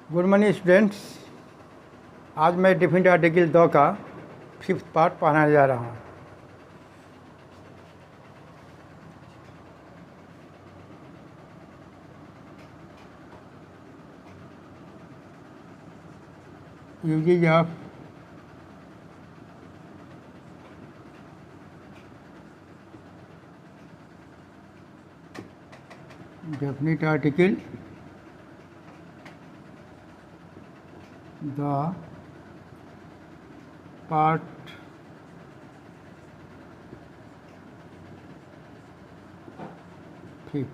Good morning students. आज मैं different article 2 का 5th पार्ट पढ़ाने जा रहा हूँ। Uses of definite article the part ठीक।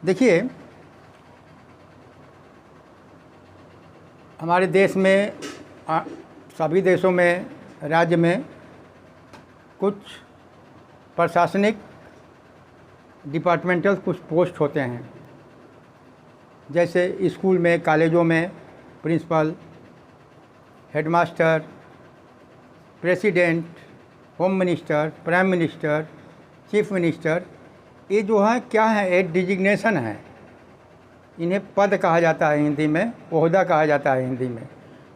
देखिए, हमारे देश में सभी देशों में राज्य में कुछ प्रशासनिक डिपार्टमेंटल कुछ पोस्ट होते हैं, जैसे स्कूल में, कॉलेजों में principal, headmaster, president, home minister, prime minister, chief minister. ये जो है क्या है, एक डिजिग्नेशन है। इन्हें पद कहा जाता है हिंदी में, ओहदा कहा जाता है हिंदी में।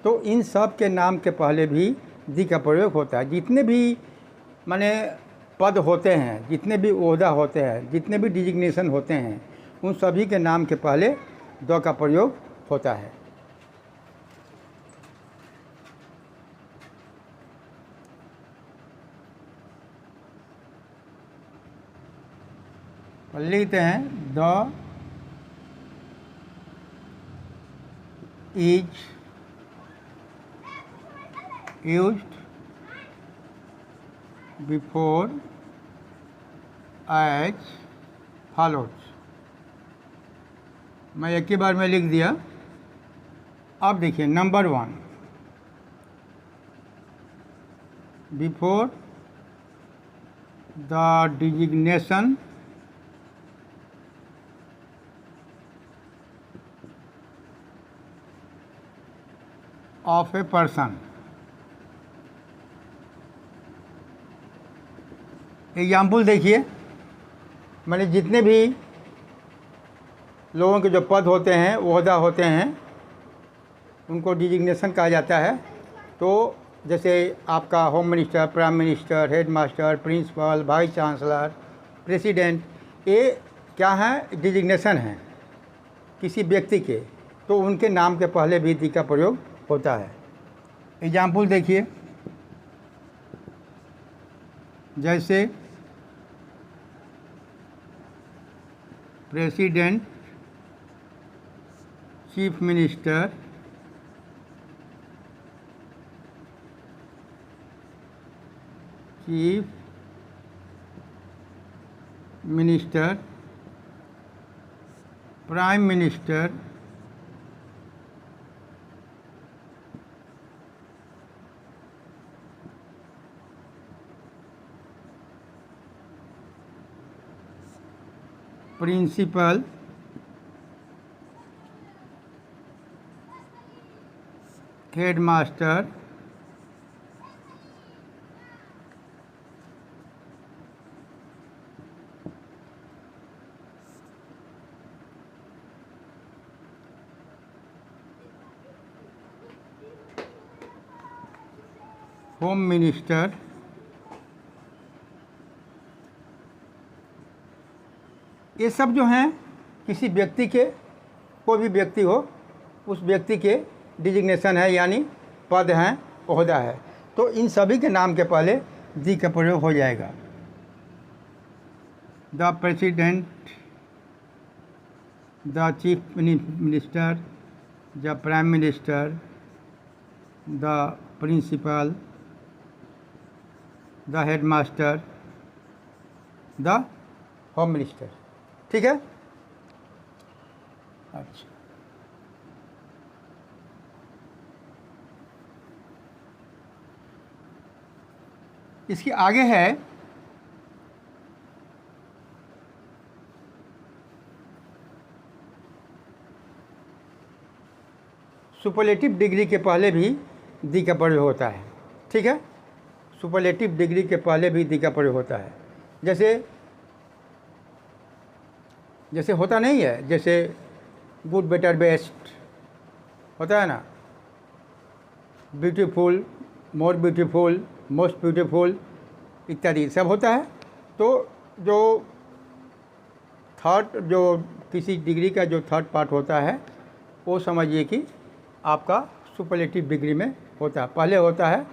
तो इन सब के नाम के पहले भी दी का प्रयोग होता है। जितने भी माने पद होते हैं, जितने भी ओहदा होते हैं, जितने भी डिजिग्नेशन होते हैं, उन सभी के नाम के पहले द का प्रयोग होता है। लिखते हैं the is used before as follows. मैं एक ही बार में लिख दिया। अब देखिए, number 1, before the designation of a person. Example देखिए, मैंने जितने भी लोगों के जो पद होते हैं, ओहदा होते हैं, उनको डिजिग्नेशन कहा जाता है। तो जैसे आपका home minister, prime minister, head master, principal, vice chancellor, president, ये क्या है, डिजिग्नेशन है किसी व्यक्ति के। तो उनके नाम के पहले भी दी का प्रयोग होता है। एग्जाम्पल देखिए, जैसे president, chief minister, chief minister, prime minister, principal, headmaster, home minister, ये सब जो हैं किसी व्यक्ति के, कोई भी व्यक्ति हो, उस व्यक्ति के डिजिग्नेशन है, यानी पद हैं, ओहदा है। तो इन सभी के नाम के पहले दी का प्रयोग हो जाएगा। The president, the chief minister, the prime minister, the principal, the headmaster, the home minister. ठीक है। अच्छा, इसके आगे है सुपरलेटिव डिग्री के पहले भी दी का प्रयोग होता है। ठीक है, सुपरलेटिव डिग्री के पहले भी दी का प्रयोग होता है। जैसे जैसे होता नहीं है, जैसे गुड बेटर बेस्ट होता है ना, beautiful, more beautiful, most beautiful इत्यादि सब होता है। तो जो थर्ड, जो किसी डिग्री का जो थर्ड पार्ट होता है वो समझिए कि आपका सुपरलेटिव डिग्री में होता है। पहले होता है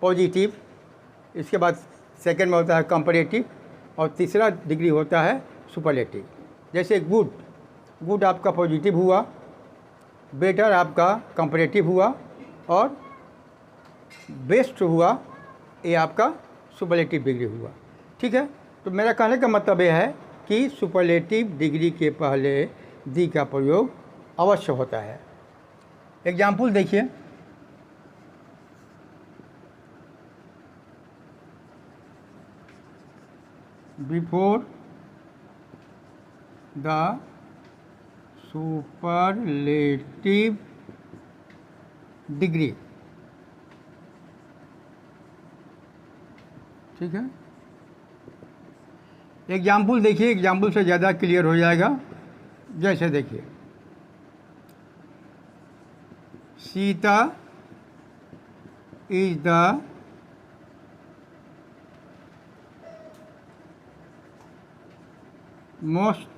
पॉजिटिव, इसके बाद सेकंड में होता है कंपैरेटिव, और तीसरा डिग्री होता है सुपरलेटिव। जैसे गुड, गुड आपका पॉजिटिव हुआ, बेटर आपका कंपैरेटिव हुआ, और बेस्ट हुआ ये आपका सुपरलेटिव डिग्री हुआ। ठीक है, तो मेरा कहने का मतलब यह है कि सुपरलेटिव डिग्री के पहले दी का प्रयोग अवश्य होता है। एग्जाम्पल देखिए, बिफोर द सुपरलेटिव डिग्री। ठीक है, एग्जाम्पल देखिए, एग्जाम्पल से ज़्यादा क्लियर हो जाएगा। जैसे देखिए, Sita is the most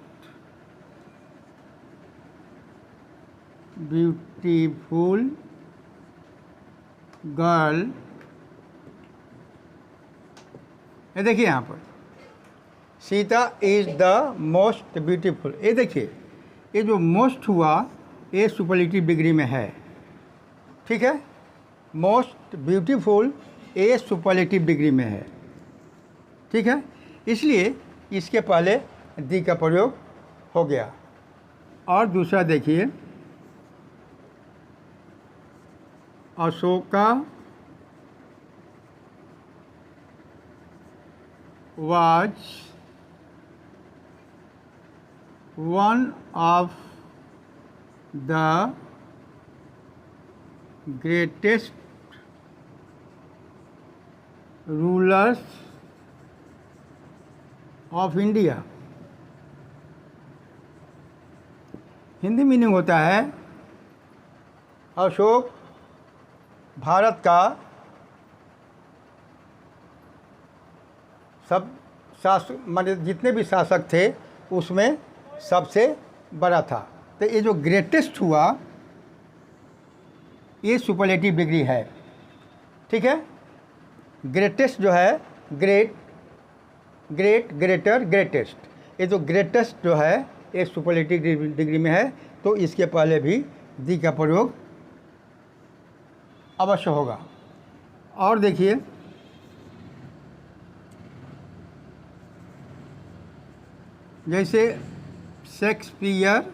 beautiful girl. ये देखिए यहाँ पर Sita is the most beautiful. ये देखिए, ये जो मोस्ट हुआ ये सुपरलेटिव डिग्री में है। ठीक है, मोस्ट ब्यूटीफुल ये सुपरलेटिव डिग्री में है। ठीक है, इसलिए इसके पहले दी का प्रयोग हो गया। और दूसरा देखिए, Ashoka was one of the greatest rulers of India। Hindi meaning होता है अशोक भारत का सब शासक, मतलब जितने भी शासक थे उसमें सबसे बड़ा था। तो ये जो ग्रेटेस्ट हुआ ये सुपरलेटिव डिग्री है। ठीक है, ग्रेटेस्ट जो है, ग्रेट, ग्रेट, ग्रेटर, ग्रेटेस्ट, ये जो ग्रेटेस्ट जो है ये सुपरलेटिव डिग्री में है। तो इसके पहले भी दी का प्रयोग अवश्य होगा। और देखिए, जैसे Shakespeare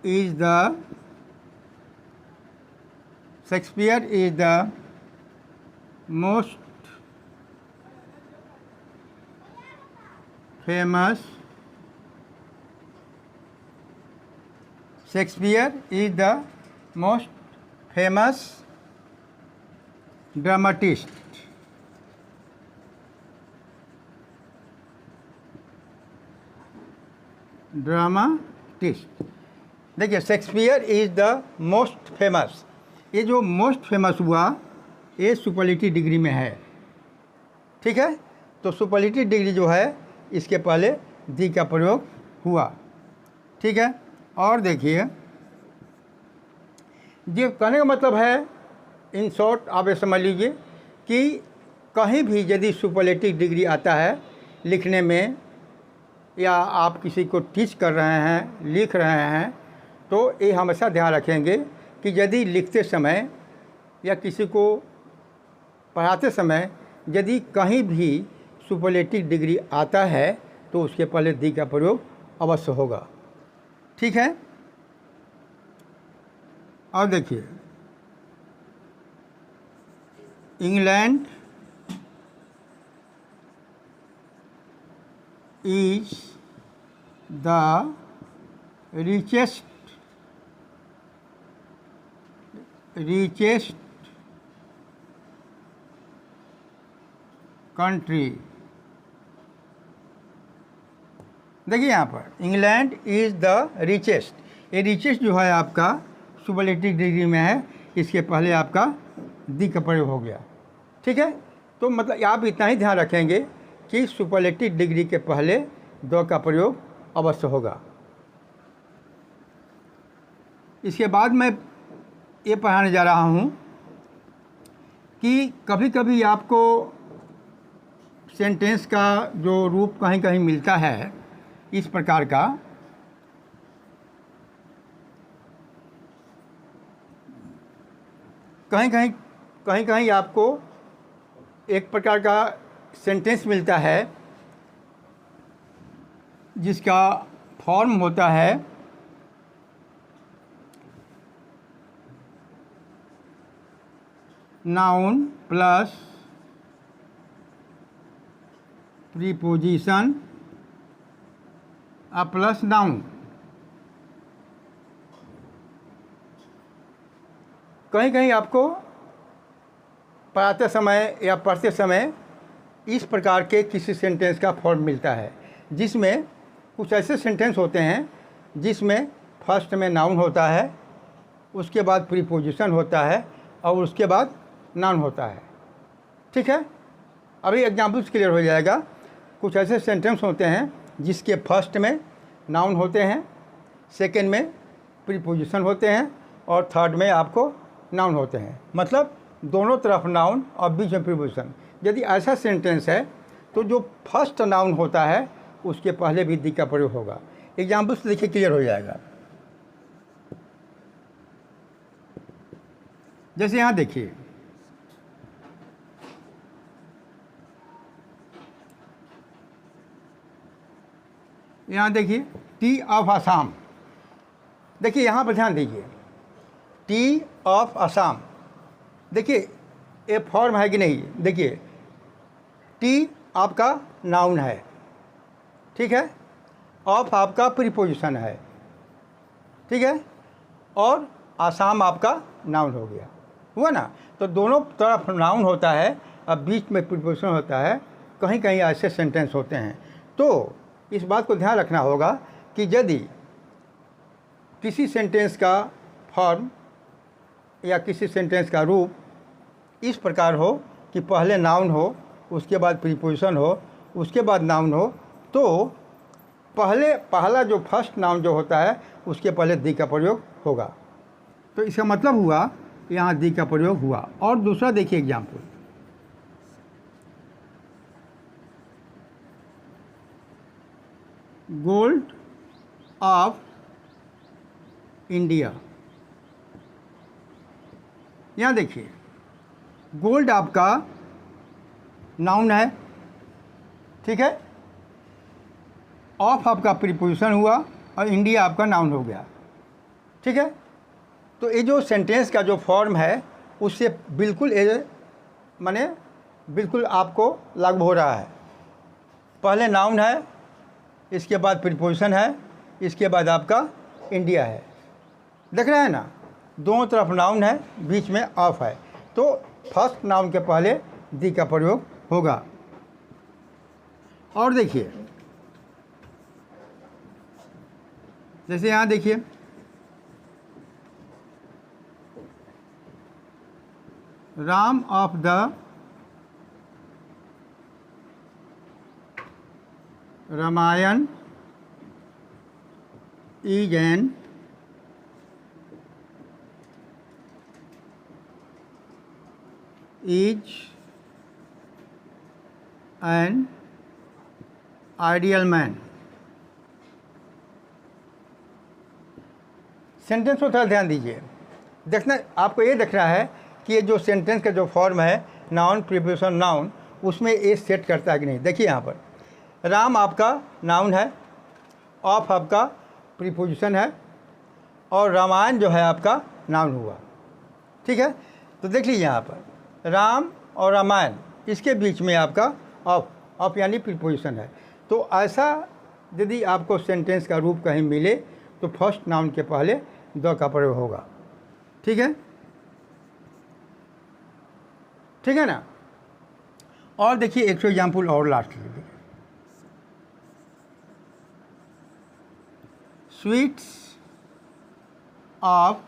is the most famous, Shakespeare is the most famous dramatist. Dramatist, देखिए Shakespeare is the most famous, ये जो मोस्ट फेमस हुआ ये सुपरलेटिव डिग्री में है। ठीक है, तो सुपरलेटिव डिग्री जो है इसके पहले दी का प्रयोग हुआ। ठीक है, और देखिए, ये कहने का मतलब है, इन शॉर्ट आप ये समझ लीजिए कि कहीं भी यदि सुपरलेटिव डिग्री आता है लिखने में, या आप किसी को टीच कर रहे हैं, लिख रहे हैं, तो ये हमेशा ध्यान रखेंगे कि यदि लिखते समय या किसी को पढ़ाते समय यदि कहीं भी सुपरलेटिव डिग्री आता है तो उसके पहले दी का प्रयोग अवश्य होगा। ठीक है, और देखिए, England is the richest country देखिए यहाँ पर इंग्लैंड इज़ द रिचेस्ट, ये रिचेस्ट जो है आपका सुपरलेटिव डिग्री में है, इसके पहले आपका दी का प्रयोग हो गया। ठीक है, तो मतलब आप इतना ही ध्यान रखेंगे कि सुपरलेटिव डिग्री के पहले द का प्रयोग अवश्य होगा। इसके बाद मैं ये पढ़ाने जा रहा हूँ कि कभी कभी आपको सेंटेंस का जो रूप कहीं कहीं मिलता है इस प्रकार का, कहीं कहीं आपको एक प्रकार का सेंटेंस मिलता है जिसका फॉर्म होता है noun plus preposition plus noun. कहीं कहीं आपको पढ़ाते समय या पढ़ते समय इस प्रकार के किसी सेंटेंस का फॉर्म मिलता है, जिसमें कुछ ऐसे सेंटेंस होते हैं जिसमें फर्स्ट में नाउन होता है, उसके बाद प्रीपोजिशन होता है और उसके बाद नाउन होता है। ठीक है, अभी एग्जाम्पल्स क्लियर हो जाएगा। कुछ ऐसे सेंटेंस होते हैं जिसके फर्स्ट में नाउन होते हैं, सेकंड में प्रीपोजिशन होते हैं और थर्ड में आपको नाउन होते हैं, मतलब दोनों तरफ नाउन और बीच में प्रीपोजिशन। यदि ऐसा सेंटेंस है तो जो फर्स्ट नाउन होता है उसके पहले भी दी का प्रयोग होगा। एग्जाम्पल्स देखिए क्लियर हो जाएगा। जैसे यहाँ देखिए, यहाँ देखिए टी ऑफ आसाम। देखिए यहाँ पर ध्यान दीजिए, टी ऑफ आसाम। देखिए ये फॉर्म है कि नहीं, देखिए टी आपका नाउन है, ठीक है, ऑफ आपका प्रीपोजिशन है, ठीक है, और आसाम आपका नाउन हो गया, हुआ ना। तो दोनों तरफ नाउन होता है और बीच में प्रीपोजिशन होता है। कहीं कहीं ऐसे सेंटेंस होते हैं, तो इस बात को ध्यान रखना होगा कि यदि किसी सेंटेंस का फॉर्म या किसी सेंटेंस का रूप इस प्रकार हो कि पहले नाउन हो, उसके बाद प्रीपोजिशन हो, उसके बाद नाउन हो, तो पहला जो फर्स्ट नाउन जो होता है उसके पहले दी का प्रयोग होगा। तो इसका मतलब हुआ यहाँ दी का प्रयोग हुआ। और दूसरा देखिए एग्जाम्पल, गोल्ड ऑफ इंडिया। यहाँ देखिए गोल्ड आपका नाउन है, ठीक है, ऑफ आपका प्रीपोजिशन हुआ और इंडिया आपका नाउन हो गया, ठीक है। तो ये जो सेंटेंस का जो फॉर्म है उससे बिल्कुल माने बिल्कुल आपको लागू हो रहा है। पहले नाउन है, इसके बाद प्रीपोजिशन है, इसके बाद आपका इंडिया है। देख रहे हैं ना, दोनों तरफ नाउन है, बीच में ऑफ है, तो फर्स्ट नाउन के पहले दी का प्रयोग होगा। और देखिए जैसे यहाँ देखिए Ram of the Ramayana is an ideal man. Sentence को थोड़ा ध्यान दीजिए, देखना आपको ये देखना है कि ये जो सेंटेंस का जो फॉर्म है नाउन प्रीपोजिशन नाउन, उसमें ये सेट करता है कि नहीं। देखिए यहाँ पर राम आपका नाउन है, ऑफ आपका प्रीपोजिशन है और रामायण जो है आपका नाउन हुआ, ठीक है। तो देख लीजिए यहाँ पर राम और रामायण, इसके बीच में आपका ऑफ यानी प्रीपोजिशन है। तो ऐसा यदि आपको सेंटेंस का रूप कहीं मिले तो फर्स्ट नाउन के पहले द का प्रयोग होगा, ठीक है, ठीक है ना। और देखिए एक एग्जाम्पल और लास्ट लीजिए, स्वीट्स ऑफ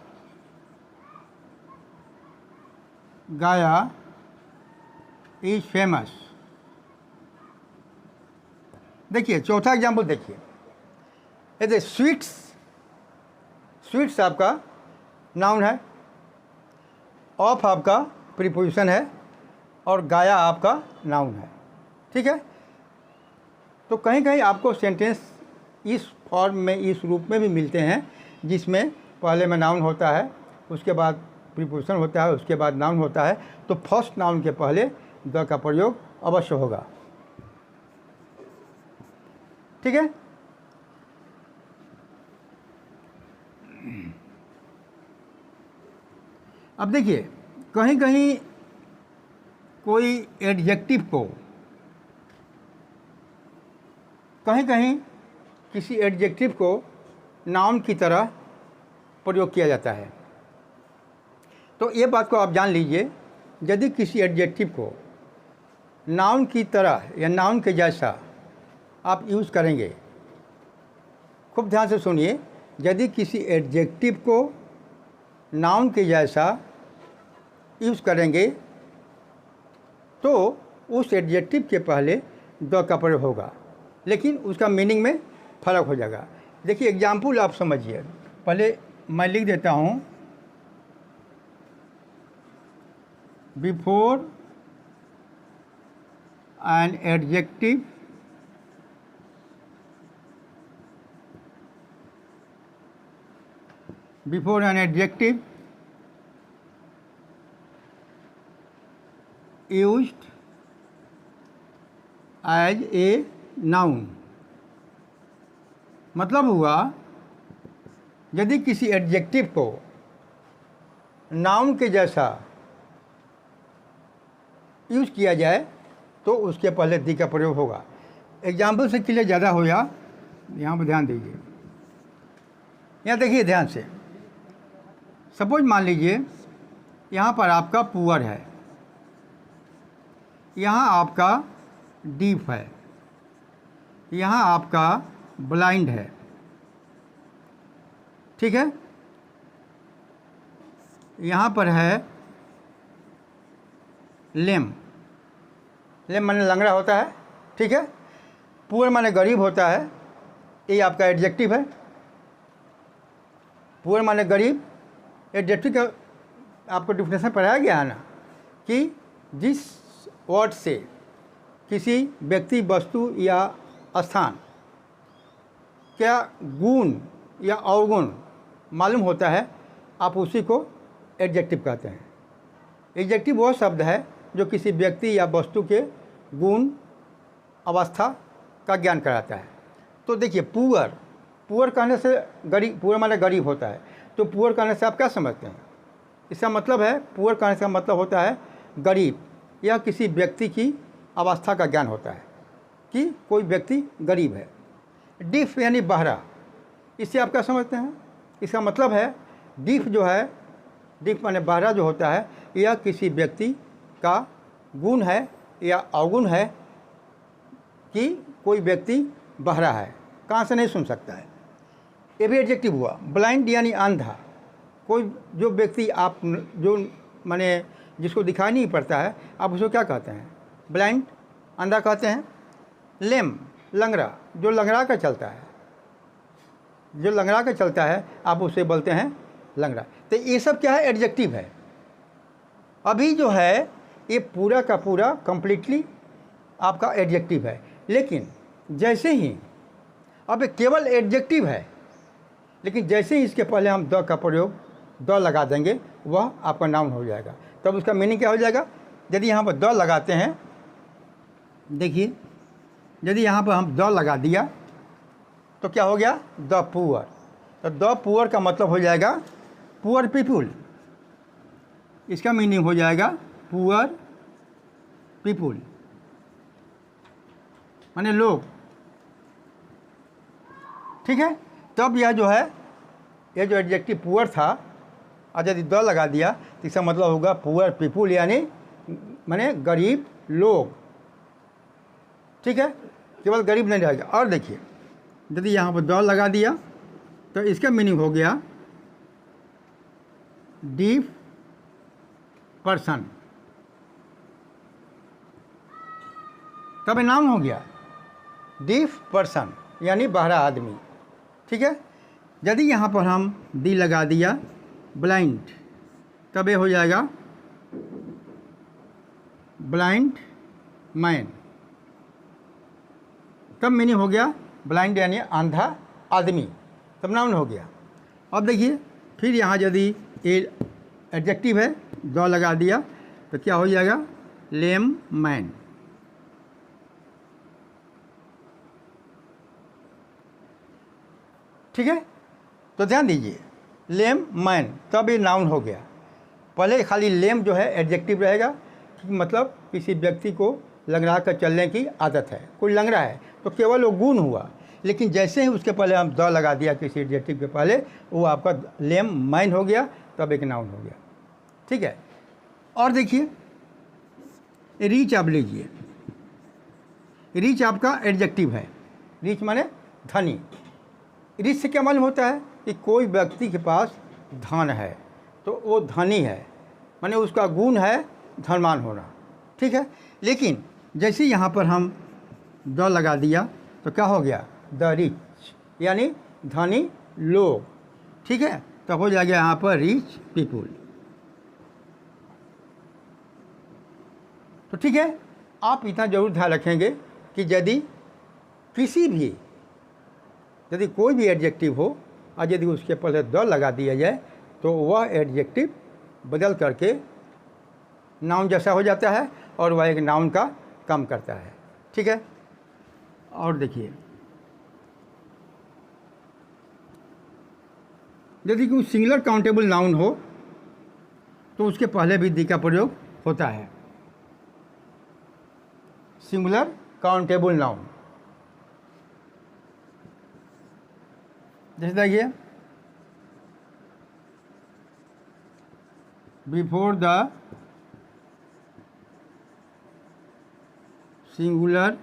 गाया इज फेमस। देखिए चौथा एग्जाम्पल देखिए, ये स्वीट्स, स्वीट्स आपका नाउन है, ऑफ आपका प्रीपोजिशन है और गाया आपका नाउन है। ठीक है, तो कहीं कहीं आपको सेंटेंस इस फॉर्म में, इस रूप में भी मिलते हैं जिसमें पहले में नाउन होता है, उसके बाद प्रीपोजिशन होता है, उसके बाद नाउन होता है। तो फर्स्ट नाउन के पहले द का प्रयोग अवश्य होगा। ठीक है, अब देखिए कहीं कहीं कोई एडजेक्टिव को, कहीं कहीं किसी एडजेक्टिव को नाउन की तरह प्रयोग किया जाता है। तो ये बात को आप जान लीजिए, यदि किसी एडजेक्टिव को नाउन की तरह या नाउन के जैसा आप यूज़ करेंगे, खूब ध्यान से सुनिए, यदि किसी एडजेक्टिव को नाउन के जैसा यूज़ करेंगे तो उस एडजेक्टिव के पहले द का प्रयोग होगा, लेकिन उसका मीनिंग में फ़र्क हो जाएगा। देखिए एग्जाम्पल आप समझिए, पहले मैं लिख देता हूँ, before an adjective before an adjective used as a noun। मतलब हुआ यदि किसी एडजेक्टिव को नाउन के जैसा यूज़ किया जाए तो उसके पहले दी का प्रयोग होगा। एग्जाम्पल से क्लियर ज़्यादा हो या यहाँ पर ध्यान दीजिए, यहाँ देखिए ध्यान से। सपोज मान लीजिए यहाँ पर आपका पुअर है, यहाँ आपका डीफ है, यहाँ आपका ब्लाइंड है। ठीक है, यहाँ पर है लेम, लेम माने लंगड़ा होता है। ठीक है, पुअर माने गरीब होता है, ये आपका एडजेक्टिव है। पुअर माने गरीब, एडजेक्टिव का आपको डिफिनेशन पढ़ाया गया है ना, कि जिस वर्ड से किसी व्यक्ति, वस्तु या स्थान क्या गुण या अवगुण मालूम होता है, आप उसी को एडजेक्टिव कहते हैं। एडजेक्टिव वो शब्द है जो किसी व्यक्ति या वस्तु के गुण, अवस्था का ज्ञान कराता है। तो देखिए पुअर, पुअर कहने से गरीब, पुअर माने गरीब होता है, तो पुअर कहने से आप क्या समझते हैं? इसका मतलब है, पुअर कहने का मतलब होता है गरीब, या किसी व्यक्ति की अवस्था का ज्ञान होता है कि कोई व्यक्ति गरीब है। डीफ यानी बहरा, इससे आप क्या समझते हैं? इसका मतलब है डीफ जो है, डीफ माने बहरा जो होता है, यह किसी व्यक्ति का गुण है या अवगुण है कि कोई व्यक्ति बहरा है, कहाँ से नहीं सुन सकता है। ये भी एडजेक्टिव हुआ। ब्लाइंड यानी अंधा, कोई जो व्यक्ति आप जो माने जिसको दिखाई नहीं पड़ता है, आप उसको क्या कहते हैं? ब्लाइंड, अंधा कहते हैं। लेम, लंगड़ा, जो लंगड़ा कर चलता है, जो लंगड़ा कर चलता है आप उसे बोलते हैं लंगड़ा। तो ये सब क्या है? एडजेक्टिव है। अभी जो है ये पूरा का पूरा कंप्लीटली आपका एडजेक्टिव है, लेकिन जैसे ही, अब केवल एडजेक्टिव है, लेकिन जैसे ही इसके पहले हम द का प्रयोग, द लगा देंगे, वह आपका नाउन हो जाएगा। तब उसका मीनिंग क्या हो जाएगा? यदि यहाँ पर द लगाते हैं, देखिए यदि यहाँ पर हम द लगा दिया तो क्या हो गया? The poor. तो द पुअर का मतलब हो जाएगा पुअर पीपुल, इसका मीनिंग हो जाएगा पुअर पीपुल माने लोग। ठीक है, तब यह जो है, यह जो एडजेक्टिव पुअर था, और यदि द लगा दिया तो इसका मतलब होगा पुअर पीपुल, यानी माने गरीब लोग। ठीक है, केवल गरीब नहीं रहेगा। और देखिए यदि यहाँ पर द लगा दिया तो इसका मीनिंग हो गया डीफ पर्सन, तब ये नाउन हो गया डीफ पर्सन यानी बहरा आदमी। ठीक है, यदि यहाँ पर हम दी लगा दिया ब्लाइंड, तब ये हो जाएगा ब्लाइंड मैन, तब मीनिंग हो गया ब्लाइंड यानी अंधा आदमी, तब नाउन हो गया। अब देखिए फिर यहाँ यदि ए एडजेक्टिव है, द लगा दिया तो क्या हो जाएगा लेम मैन। ठीक है, तो ध्यान दीजिए लेम मैन, तब ये नाउन हो गया। पहले खाली लेम जो है एडजेक्टिव रहेगा कि मतलब किसी व्यक्ति को लंगड़ा कर चलने की आदत है, कोई लंगड़ा है तो केवल वो गुण हुआ, लेकिन जैसे ही उसके पहले हम द लगा दिया किसी एडजेक्टिव के पहले, वो आपका लेम मैन हो गया, तब एक नाउन हो गया। ठीक है, और देखिए रीच आप लीजिए, रीच आपका एडजेक्टिव है, रीच माने धनी। रीच से क्या मालूम होता है कि कोई व्यक्ति के पास धन है तो वो धनी है, माने उसका गुण है धनवान होना। ठीक है, लेकिन जैसे यहाँ पर हम द लगा दिया तो क्या हो गया द रिच यानी धनी लोग। ठीक है, तो हो जाएगा यहाँ पर रिच पीपुल। तो ठीक है, आप इतना जरूर ध्यान रखेंगे कि यदि कोई भी एडजेक्टिव हो और यदि उसके पहले द लगा दिया जाए तो वह एडजेक्टिव बदल करके नाउन जैसा हो जाता है और वह एक नाउन का काम करता है। ठीक है, और देखिए यदि कोई सिंगुलर काउंटेबल नाउन हो तो उसके पहले भी दी का प्रयोग होता है। सिंगुलर काउंटेबल नाउन, जैसे देखिए before the singular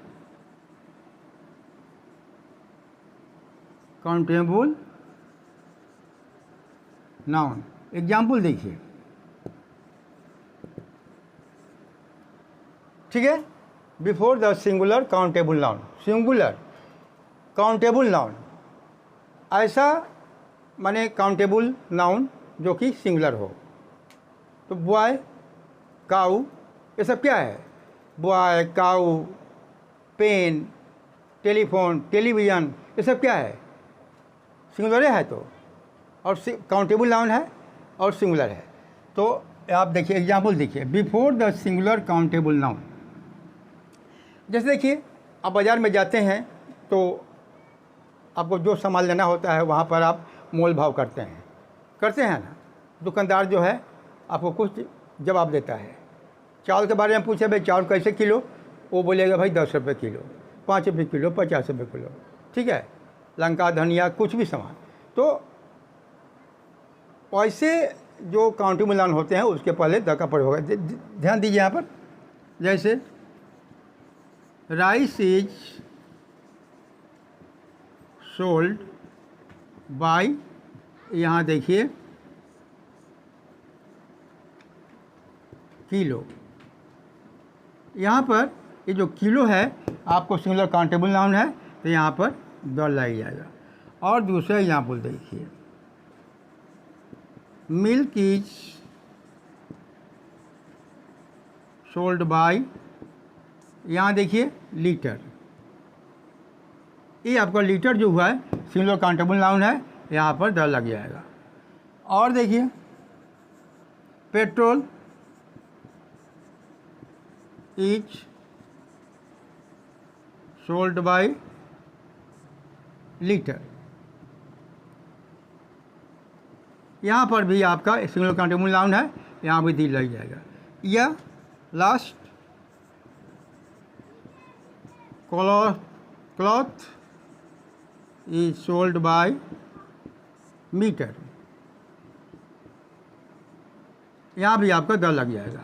countable noun. Example देखिए, ठीक है, before the singular countable noun, singular countable noun ऐसा माने काउंटेबल नाउन जो कि सिंगुलर हो। तो बॉय काऊ ये सब क्या है, बॉय काऊ पेन टेलीफोन टेलीविज़न ये सब क्या है सिंगुलर है, तो और काउंटेबल नाउन है और सिंगुलर है। तो आप देखिए एग्जाम्पल देखिए before the singular countable noun. जैसे देखिए आप बाज़ार में जाते हैं तो आपको जो सामान लेना होता है वहाँ पर आप मोल भाव करते हैं ना। दुकानदार जो है आपको कुछ जवाब देता है। चावल के बारे में पूछे भाई चावल कैसे किलो, वो बोलेगा भाई 10 रुपये किलो, 5 रुपये किलो, 50 रुपये किलो। ठीक है, लंका धनिया कुछ भी सामान। तो ऐसे जो काउंटेबल नाउन होते हैं उसके पहले द का प्रयोग होगा। ध्यान दीजिए यहाँ पर, जैसे राइस इज सोल्ड बाय, यहाँ देखिए किलो, यहाँ पर ये जो किलो है आपको सिंगुलर काउंटेबल नाउन है तो यहाँ पर द लग जाएगा। और दूसरा एग्जाम्पल देखिए मिल्क इज सोल्ड बाय, यहाँ देखिए लीटर, ये आपका लीटर जो हुआ है सिंगुलर काउंटेबल नाउन है, यहाँ पर द लग जाएगा। और देखिए petrol is sold bye litre, यहाँ पर भी आपका सिंगुलर काउंटेबल नाउन है, यहाँ भी दी लग जाएगा। या last cloth is sold by metre, यहाँ भी आपका द लग जाएगा।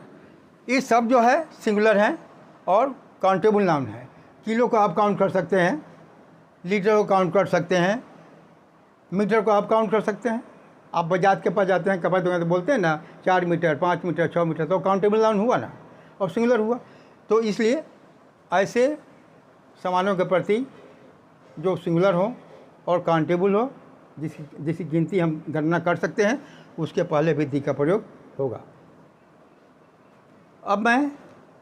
ये सब जो है सिंगुलर हैं और काउंटेबल नाउन है। किलो को आप काउंट कर सकते हैं, लीटर को काउंट कर सकते हैं, मीटर को आप काउंट कर सकते हैं। आप बजाज के पास जाते हैं, कपड़े दुकान तो बोलते हैं ना 4 मीटर, 5 मीटर, 6 मीटर, तो काउंटेबल नाउन हुआ ना, और सिंगुलर हुआ। तो इसलिए ऐसे सामानों के प्रति जो सिंगुलर हो और काउंटेबल हो, जिसकी गिनती हम गणना कर सकते हैं, उसके पहले विधि का प्रयोग होगा। अब मैं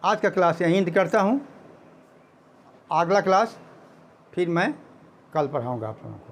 आज का क्लास यहीं एंड करता हूँ। अगला क्लास फिर मैं कल पढ़ाऊँगा आप लोगों को।